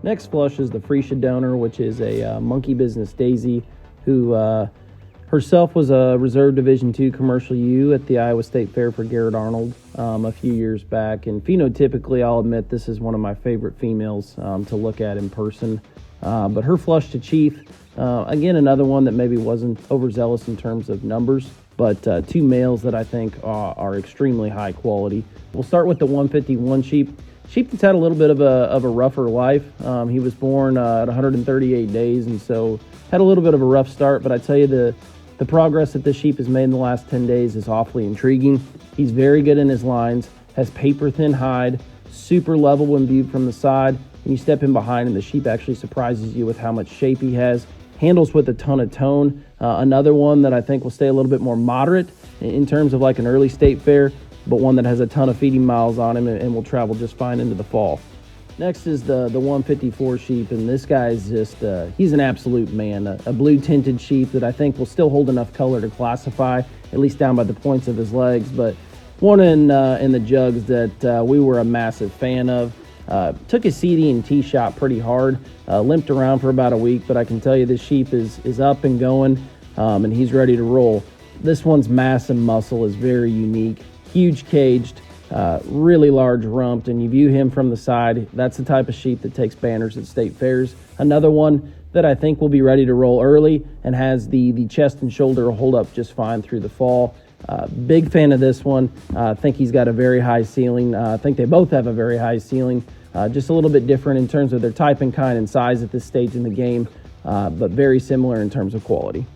Next flush is the Freesia donor, which is a monkey business daisy who herself was a Reserve Division II Commercial U at the Iowa State Fair for Garrett Arnold a few years back. And phenotypically, I'll admit this is one of my favorite females to look at in person. But her flush to Chief, again, another one that maybe wasn't overzealous in terms of numbers, but two males that I think are extremely high quality. We'll start with the 151 sheep. Sheep that's had a little bit of a rougher life. He was born at 138 days, and so had a little bit of a rough start. But I tell you, the progress that this sheep has made in the last 10 days is awfully intriguing. He's very good in his lines, has paper-thin hide, super level when viewed from the side. And you step in behind, and the sheep actually surprises you with how much shape he has. Handles with a ton of tone. Another one that I think will stay a little bit more moderate in terms of like an early state fair, but one that has a ton of feeding miles on him and will travel just fine into the fall. Next is the 154 sheep, and this guy is just, he's an absolute man, a blue tinted sheep that I think will still hold enough color to classify, at least down by the points of his legs, but one in the jugs that we were a massive fan of. Took his CD and tee shot pretty hard, limped around for about a week, but I can tell you this sheep is up and going, and he's ready to roll. This one's mass and muscle is very unique. Huge caged, really large rumped, and you view him from the side. That's the type of sheep that takes banners at state fairs. Another one that I think will be ready to roll early and has the chest and shoulder hold up just fine through the fall. Big fan of this one. I think he's got a very high ceiling. I think they both have a very high ceiling. Just a little bit different in terms of their type and kind and size at this stage in the game, but very similar in terms of quality.